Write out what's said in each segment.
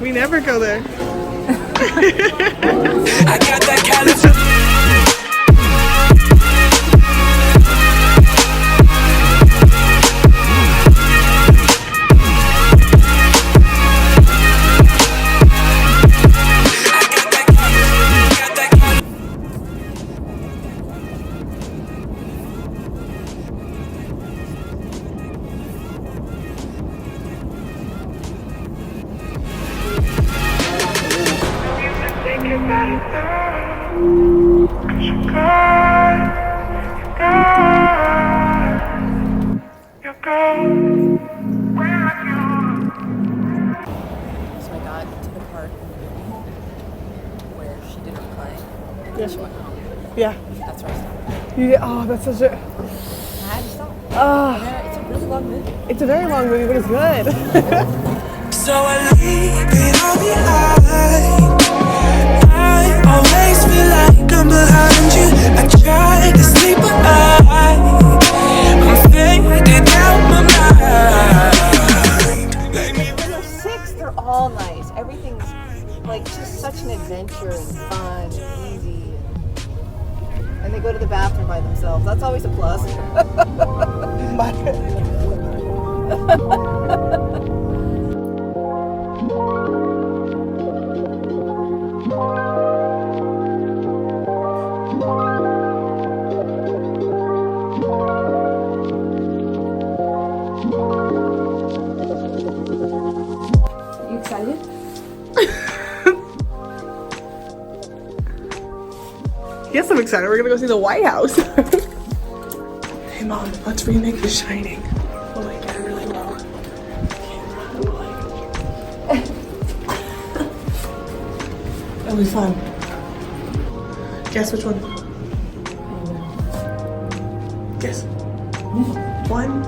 We never go there. I got that Califormula. Yeah. That's where I stopped. Oh, that's such a... I had to stop. It's a really long movie. It's a very long movie, but it's good. So I leave it on the line. I always feel like I'm behind you. I try to sleep, but I'm fading out my mind. When they're 6, they're all nice. Everything's like just such an adventure and fun and easy. And they go to the bathroom by themselves. That's always a plus. You excited? Yes, I'm excited. We're gonna go see the White House. Hey, Mom, let's remake The Shining. We'll like get it really low. It'll be fun. Guess which one? Guess. One?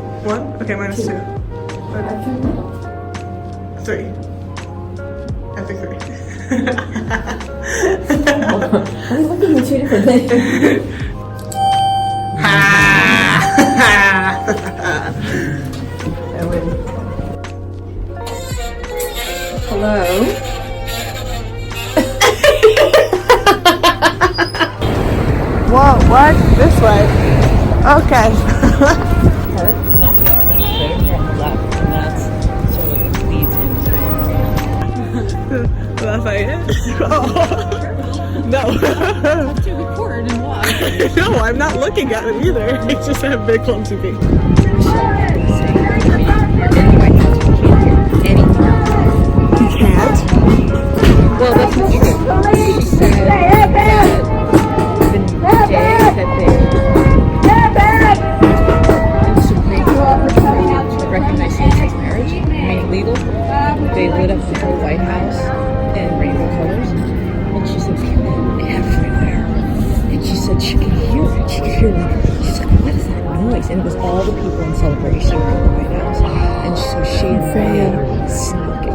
Okay, minus 2. 3. I think 3. Are you looking at 2 different things? Hello? Whoa, what? This way. Okay. Lafayette? Oh. No. To record and watch. No, I'm not looking at it either. It's just I have big clumsy feet. You can't? Well, that's not true. She said that the day that they the Supreme Court to recognize same-sex marriage, made it legal, they lit up the whole White House in rainbow colors. And she said, people everywhere. And she said she could hear it. She could hear it. She's like, what is that noise? And it was all the people in celebration of the White House. And so she and Ray snuck it.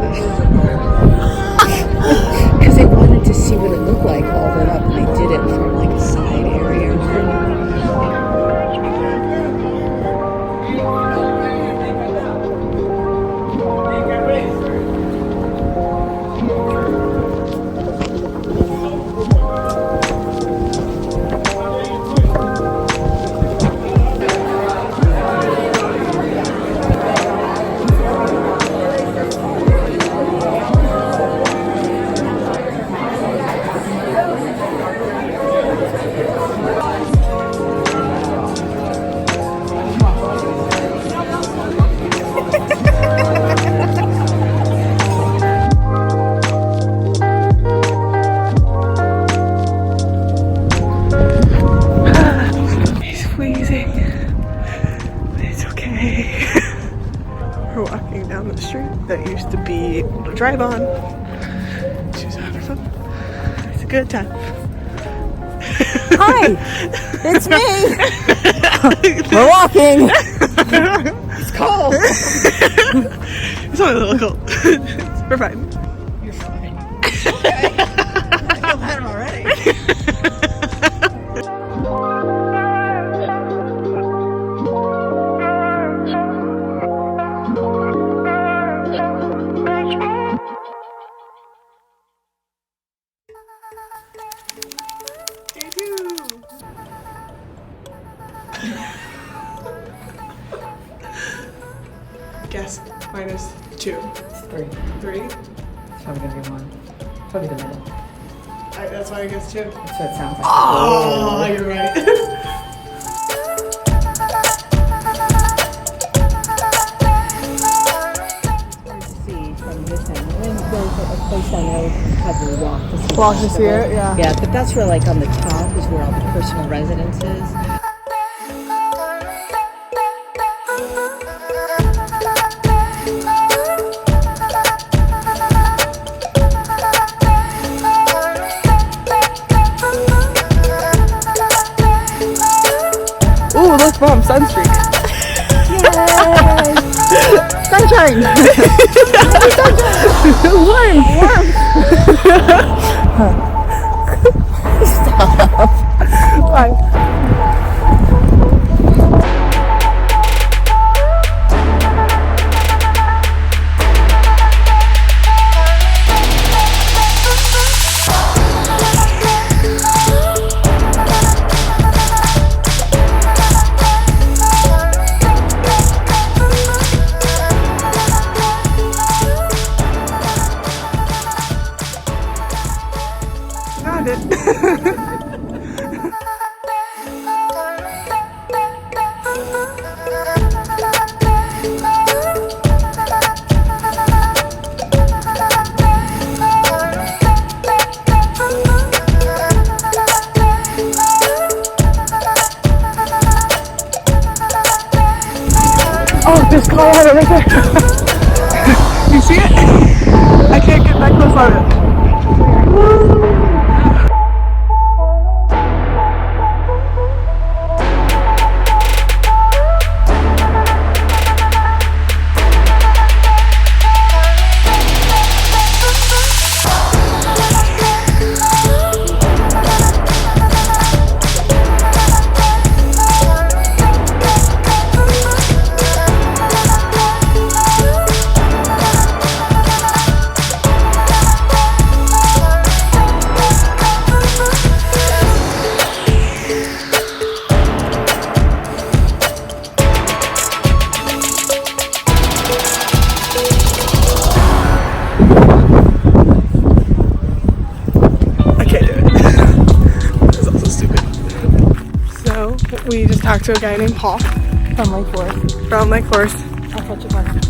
Because they wanted to see what it looked like all lit up, and they did it from like a side area. drive on. She's having fun. It's a good time. Hi, it's me. We're walking. It's cold. It's only a little cold. We're fine. You're fine. Okay. I feel better already. Guess minus 2. 3. 3? It's probably gonna be 1. Probably the middle. That's why I guess 2. That's what it sounds like. Oh, you're right. Hard to see from this end. And there's a place I know how to walk to see. Walk to see it, yeah. Yeah, but that's where, like, on the top is where all the personal residence is. Ooh, look, Mom, sunstreak. Yay! Sunshine! Warm! Stop. Bye. Got it. Oh, there's Colorado right there. You see it? I can't get that close on it. We just talked to a guy named Paul From Lake Forest. from Lake Forest Outside Chicago.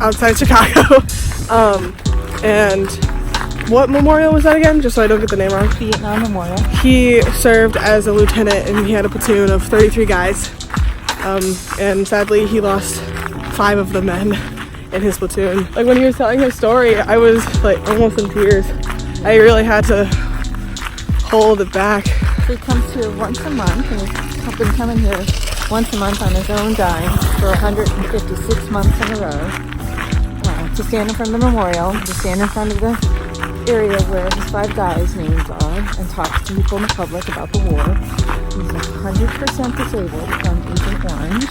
outside Chicago. And what memorial was that again? Just so I don't get the name wrong. Vietnam Memorial. He served as a lieutenant and he had a platoon of 33 guys. And sadly he lost 5 of the men in his platoon. Like when he was telling his story, I was like almost in tears. I really had to hold it back. He comes here once a month and he's been coming here once a month on his own dime for 156 months in a row to stand in front of the memorial, to stand in front of the area where his 5 guys' names are and talk to people in the public about the war. He's 100% disabled from Agent Orange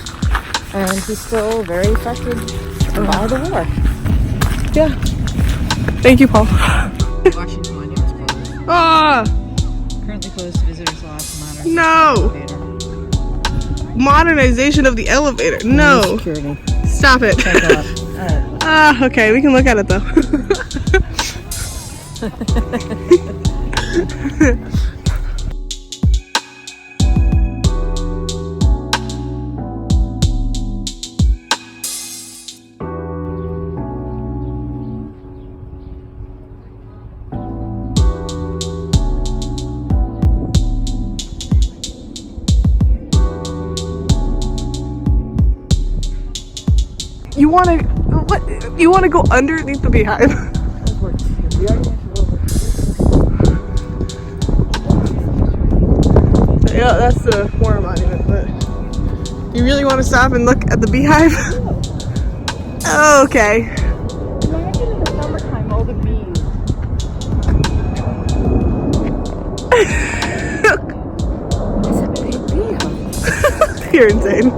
and he's still very affected by the war. Yeah. Thank you, Paul. Washington Monument's closed. Ah! Currently closed to visitors allowed to monitor. No! Modernization of the elevator. No. Security. Stop it. Check it out. Ah, okay, we can look at it though. You want to go underneath the beehive? Yeah, that's the war monument, but you really want to stop and look at the beehive? Oh, okay. Imagine in the summertime, all the bees. It's a big beehive. You're insane.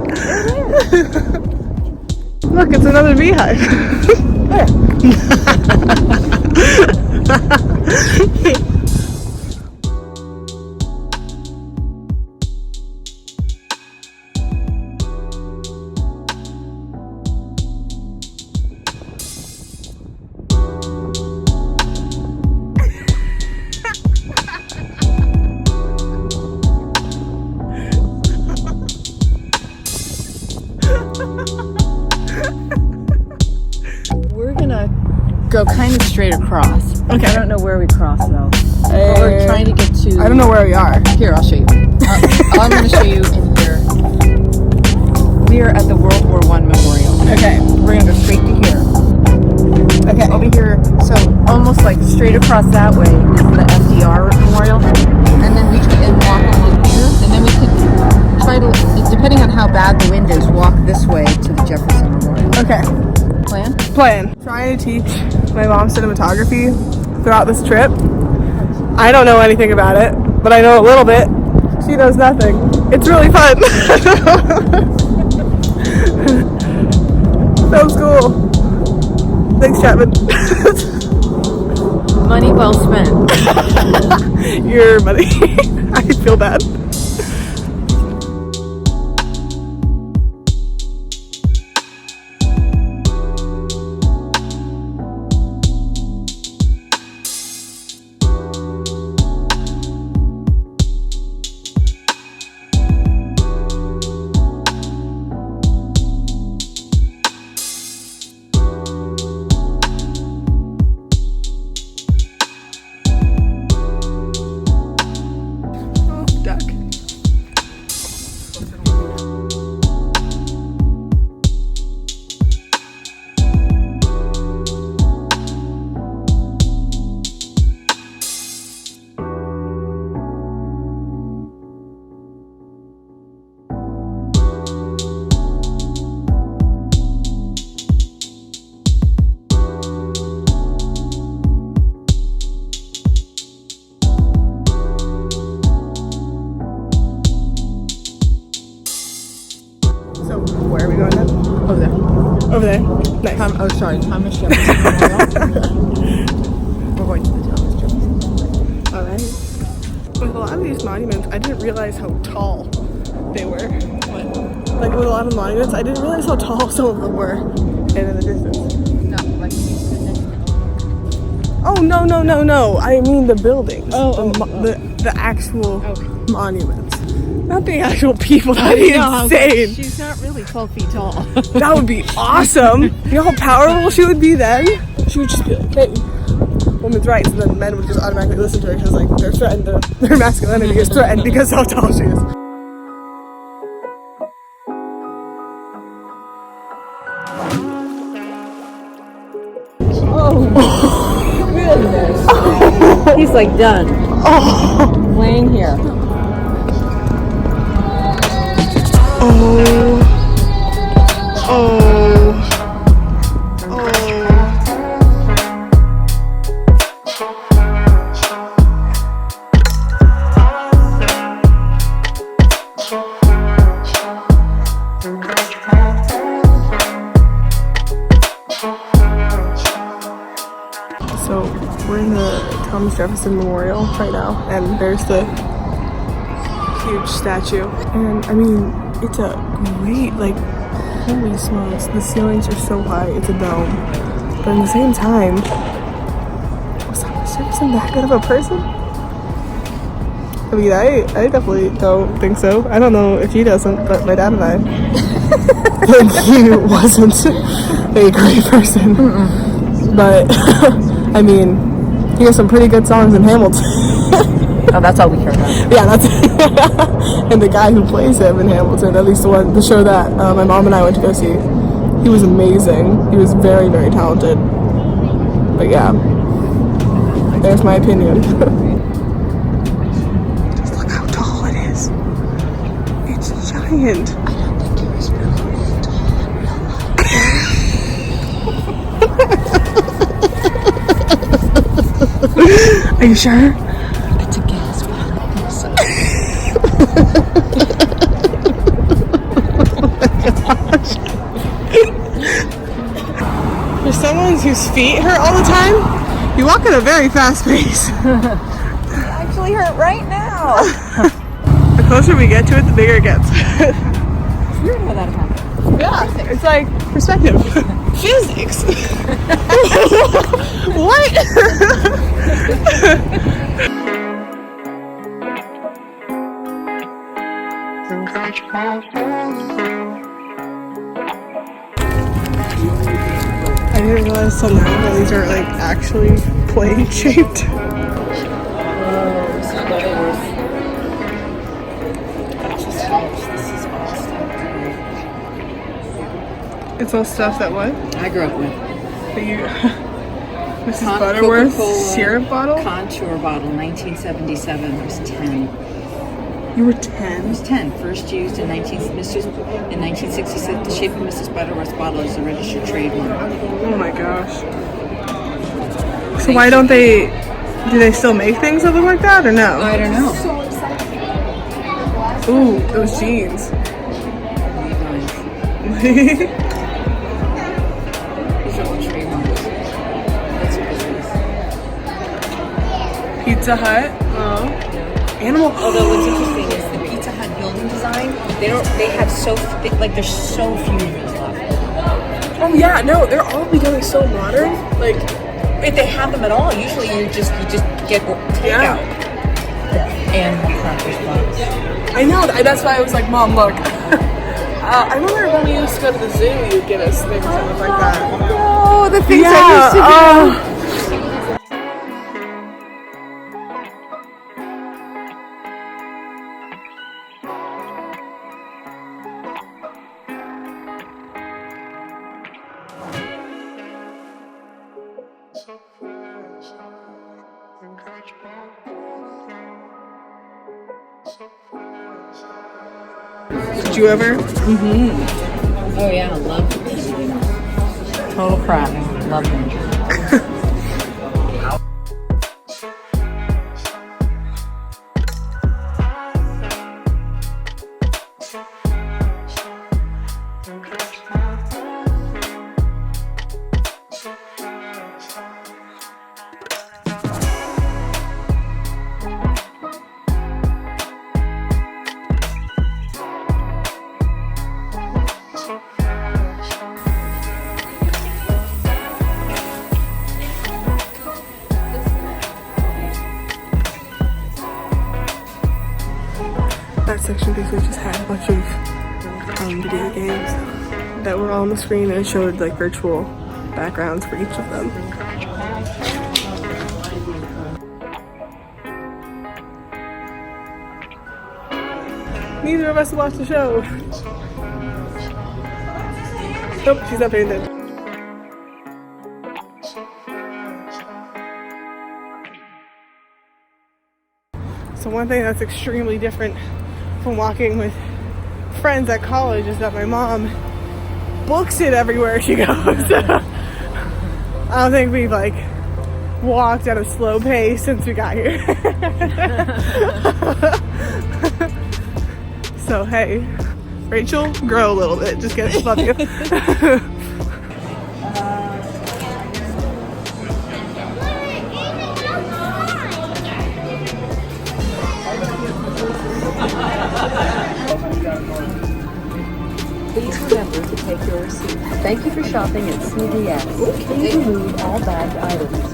Look, it's another beehive. We're gonna go kind of straight across. Okay. I don't know where we cross though. But we're trying to get to. I don't know where we are. Here, I'll show you. I'm going to show you in here. We are at the World War I Memorial. Okay. We're going to go straight to here. Okay. Over here, so almost like straight across that way is the FDR Memorial. And then we can walk along here. And then we can try to, depending on how bad the wind is, walk this way to the Jefferson Memorial. Okay. Plan? Trying to teach my mom cinematography throughout this trip. I don't know anything about it, but I know a little bit. She knows nothing. It's really fun. Sounds cool. Thanks, Chapman. Money well spent. Your money. I feel bad. Duck. So, where are we going now? Over there. Over there. Nice. Thomas Jefferson Memorial. We're going to the Thomas Jefferson Memorial. Alright. With a lot of these monuments, I didn't realize how tall they were. What? Like with a lot of monuments, I didn't realize how tall some of them were. And in the distance. No, like you stood next to it. Oh, no. I mean the buildings. Oh, The actual Okay. monuments. Not the actual people. That'd be insane. She's not really 12 feet tall. That would be awesome. You know how powerful she would be then? She would just be like, hey, women's rights. And then men would just automatically listen to her because like they're threatened, their masculinity is threatened because of how tall she is. Oh, goodness. He's like done. Laying here. So we're in the Thomas Jefferson Memorial right now, and there's the huge statue. And I mean, it's a great, like, holy smokes, the ceilings are so high, it's a dome. But at the same time, was Thomas Jefferson that good of a person? I mean, I definitely don't think so. I don't know if he doesn't, but my dad and I think he wasn't a great person. But I mean, he has some pretty good songs in Hamilton. Oh, that's all we care about. Yeah, that's and the guy who plays him in Hamilton, at least the show that my mom and I went to go see, he was amazing. He was very, very talented. But yeah, There's my opinion. Just look how tall it is. It's giant. I don't think it was really tall in real life. Are you sure? It's a guess, but I don't think so. For someone whose feet hurt all the time, you walk at a very fast pace. They actually hurt right now. The closer we get to it, the bigger it gets. It's weird how that happened. Yeah, it's like perspective. Physics. What? I didn't realize till now that these are like actually plane shaped. It's all stuff that what? I grew up with. That you, Mrs. Butterworth Coca-Cola syrup bottle? Contour bottle, 1977. I was 10. You were I 10. was 10. First used in 1966. The shape of Mrs. Butterworth's bottle is a registered trademark. Oh my gosh. So why don't they, do they still make things that look like that or no? I don't know. Ooh, those jeans. Levi's. These are all trademarks. That's what this is. Pizza Hut. Oh. Animal. Although what's interesting is the Pizza Hut building design. They have there's so few of these left. Oh yeah, no, they're all becoming so modern. Like, If they have them at all, usually you just get takeout. Yeah. And crackers box. I know. That's why I was like, Mom, look. I remember when we used to go to the zoo, you'd get us things that look like that. Oh, the things Yeah. I used to do. Did you ever? Oh yeah, love them. Total crap. Love them. That section basically just had a bunch of video games that were all on the screen, and it showed like virtual backgrounds for each of them. Neither of us watched the show. Nope, she's not paying attention. So one thing that's extremely different from walking with friends at college is that my mom books it everywhere she goes. I don't think we've like walked at a slow pace since we got here. So hey, Rachel, grow a little bit. Just kidding, love you. Please remember to take your receipt. Thank you for shopping at CVS. Please remove all bagged items.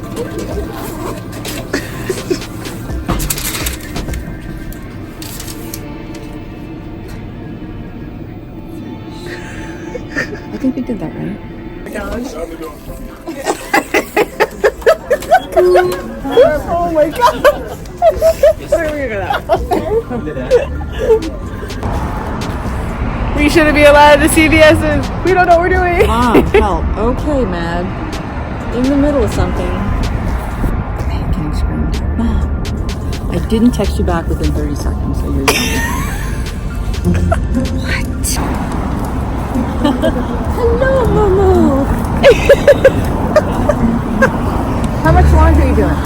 I think we did that right. Oh my god! Where are we gonna go? We shouldn't be allowed to CVS's. We don't know what we're doing. Mom, help. Okay, Mad. In the middle of something. Pancakes didn't text you back within 30 seconds, so you're young. What? Hello, Momo. How much laundry are you doing?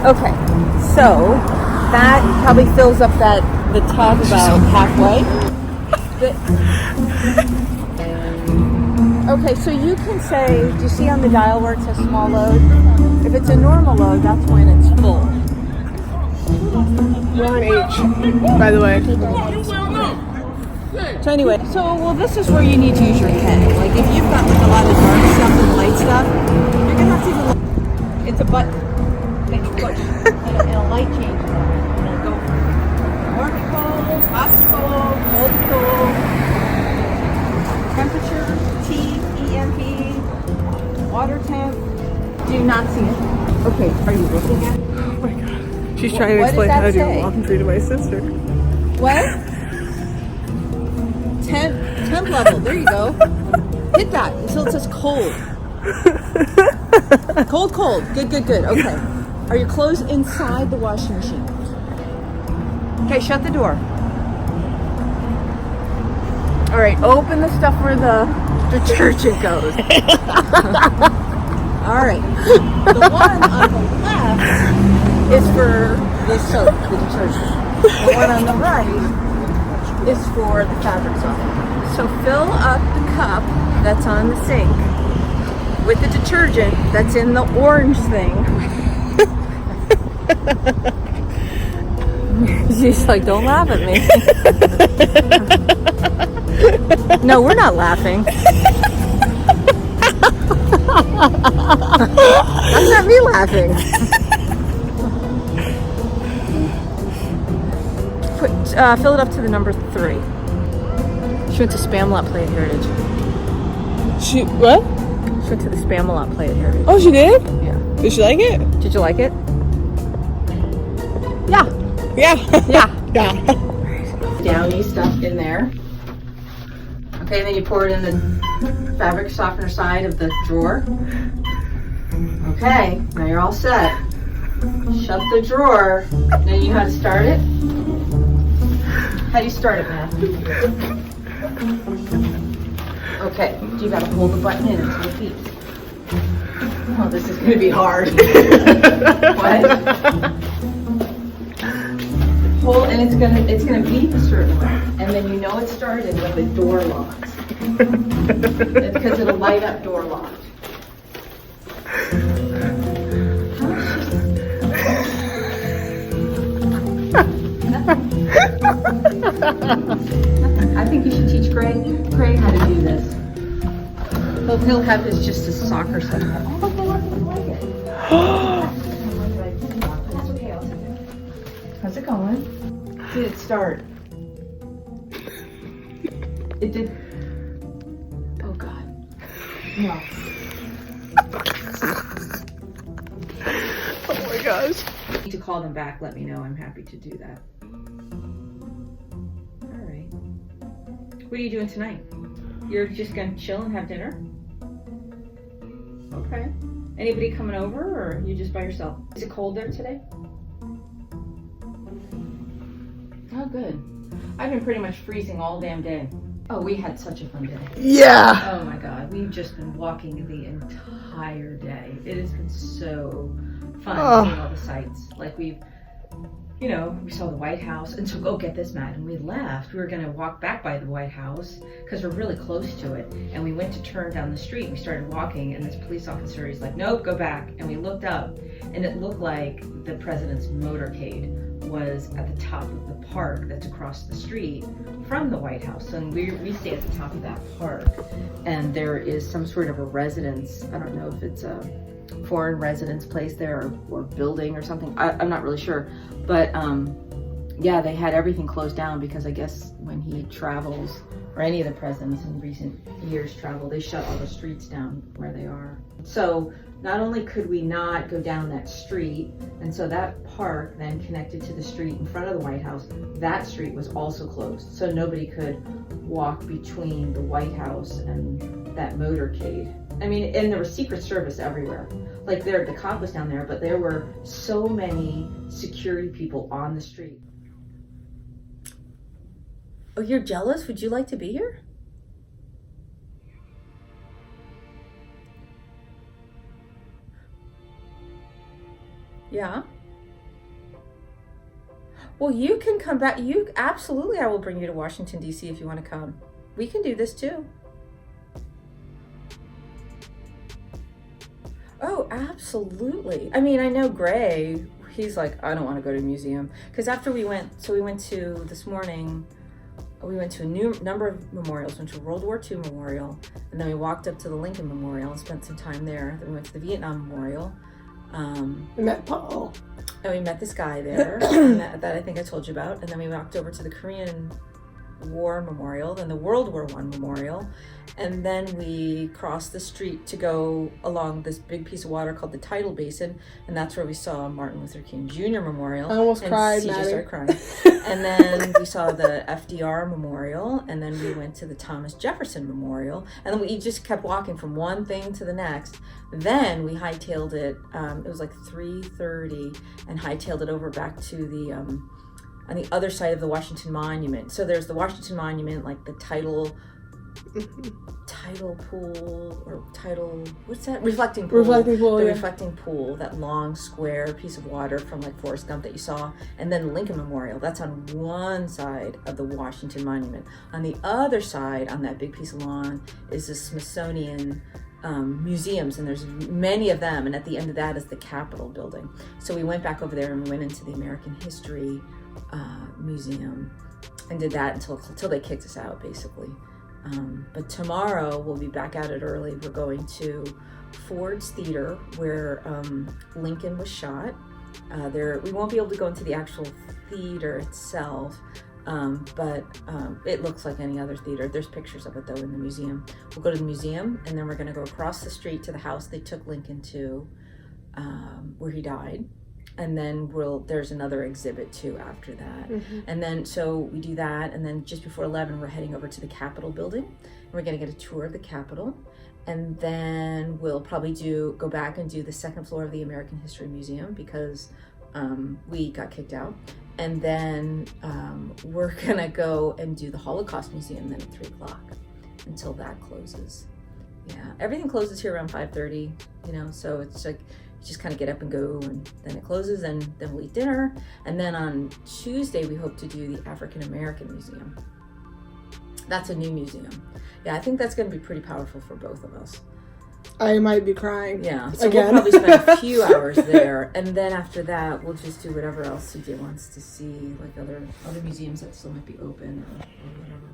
Okay, so that probably fills up the tub about halfway. Okay, so you can say, do you see on the dial where it says small load? If it's a normal load, that's when it's full. We're on H, by the way. So anyway, well, this is where you need to use your head. Like if you've got like a lot of dark stuff and light stuff, you're gonna have to even look. It's a button that you push, and a light changes on it. And it'll go from warm to cold, hot to cold, cold to cold. Temperature, T, EMP, water temp. Do you not see it? Okay, are you looking at it? Oh my god. She's trying to explain how to do laundry to my sister. What? Temp level. There you go. Hit that until it says cold. Cold. Good. Okay. Are your clothes inside the washing machine? Okay, shut the door. All right, open the stuff where the detergent goes. All right. The one on the left is for the soap, the detergent. The one on the right is for the fabric softener. So fill up the cup that's on the sink with the detergent that's in the orange thing. She's like, don't laugh at me. No, we're not laughing. That's not me laughing. Fill it up to the number 3. She went to Spamalot Play at Heritage. She, what? She went to the Spamalot Play at Heritage. Oh, she did? Yeah. Did she like it? Did you like it? Yeah. Yeah. Yeah. Yeah. Downy stuff in there. Okay, then you pour it in the fabric softener side of the drawer. Okay, now you're all set. Shut the drawer. Now you know how to start it? How do you start it, Matt? Okay, you gotta pull the button in until it beeps. Oh, this is gonna be hard. What? Pull, and it's gonna beep a certain way, and then you know it started when the door locks. It's because it'll light up door locked. I think you should teach Craig how to do this. He'll have his just a soccer set. Oh, look, I like it. That's okay, I'll take it. How's it going? Did it start? It did. Oh God. No. Oh my gosh. Need to call them back, let me know. I'm happy to do that. Alright. What are you doing tonight? You're just gonna chill and have dinner? Okay. Anybody coming over, or you just by yourself? Is it cold there today? Oh, good. I've been pretty much freezing all damn day. Oh, we had such a fun day. Yeah. Oh my God, we've just been walking the entire day. It has been so fun seeing all the sights. Like we saw the White House, and so go get this, Matt. And we left. We were gonna walk back by the White House because we're really close to it. And we went to turn down the street. We started walking, and this police officer is like, "Nope, go back." And we looked up, and it looked like the president's motorcade was at the top of the park that's across the street from the White House. And we stay at the top of that park, and there is some sort of a residence. I don't know if it's a foreign residence place there or building or something. I'm not really sure, but yeah, they had everything closed down because I guess when he travels, or any of the presidents in recent years travel, they shut all the streets down where they are. So not only could we not go down that street, and so that park then connected to the street in front of the White House, that street was also closed. So nobody could walk between the White House and that motorcade. I mean, and there was Secret Service everywhere. like the cop was down there, but there were so many security people on the street. Oh, you're jealous? Would you like to be here? Yeah. Well, you can come back. Absolutely, I will bring you to Washington, D.C. if you want to come. We can do this too. Oh, absolutely. I mean, I know Gray, he's like, I don't want to go to a museum. Because after we went to, this morning, we went to a number of memorials. We went to a World War II memorial, and then we walked up to the Lincoln Memorial and spent some time there. Then we went to the Vietnam Memorial. We met Paul. And we met this guy there that I think I told you about. And then we walked over to the Korean War Memorial, then the World War I Memorial, and then we crossed the street to go along this big piece of water called the Tidal Basin, and that's where we saw Martin Luther King Jr. Memorial. I almost and cried, CJ Maddie. started crying. And then we saw the FDR Memorial, and then we went to the Thomas Jefferson Memorial, and then we just kept walking from one thing to the next. Then we hightailed it, it was like 3:30, and hightailed it over back to the on the other side of the Washington Monument. So there's the Washington Monument, like the tidal pool, or tidal, what's that? Reflecting pool. Reflecting pool, The yeah. reflecting pool, that long square piece of water from like Forrest Gump that you saw. And then Lincoln Memorial, that's on one side of the Washington Monument. On the other side, on that big piece of lawn, is the Smithsonian museums, and there's many of them. And at the end of that is the Capitol building. So we went back over there and we went into the American History Museum and did that until they kicked us out, basically. But tomorrow we'll be back at it early. We're going to Ford's Theater, where Lincoln was shot. We won't be able to go into the actual theater itself, but it looks like any other theater. There's pictures of it though in the museum. We'll go to the museum, and then we're going to go across the street to the house they took Lincoln to, where he died. And then there's another exhibit too after that. Mm-hmm. And then, so we do that. And then just before 11, we're heading over to the Capitol building. And we're going to get a tour of the Capitol. And then we'll probably go back and do the second floor of the American History Museum, because we got kicked out. And then we're going to go and do the Holocaust Museum then at 3 o'clock until that closes. Yeah, everything closes here around 5:30, so it's like, just kind of get up and go, and then it closes, and then we'll eat dinner. And then on Tuesday, we hope to do the African American Museum. That's a new museum. Yeah, I think that's going to be pretty powerful for both of us. I might be crying. Yeah, so again. We'll probably spend a few hours there, and then after that, we'll just do whatever else CJ wants to see, like other museums that still might be open or whatever.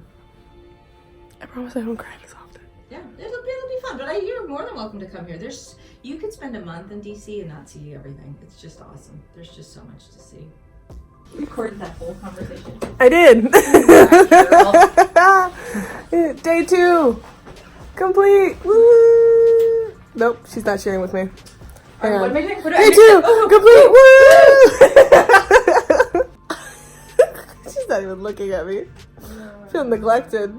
I promise I won't cry this often. Yeah, it'll be fun, but you're more than welcome to come here. You could spend a month in DC and not see everything. It's just awesome. There's just so much to see. You recorded that whole conversation? I did. Day 2 complete. Woo! Nope, she's not sharing with me. Hang on. Day 2 complete. Woo! She's not even looking at me. I feel neglected.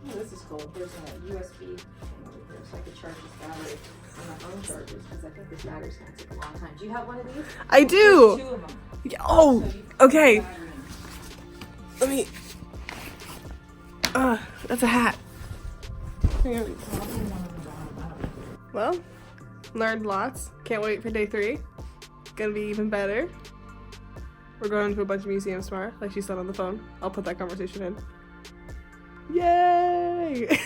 This is cool. There's a USB thing over here, so I could charge this battery on my phone chargers, because I think this battery's going to take a long time. Do you have one of these? I do. There's 2 of them. Oh, okay. Let me. That's a hat. Well, learned lots. Can't wait for day 3. Gonna be even better. We're going to a bunch of museums tomorrow, like she said on the phone. I'll put that conversation in. Yay!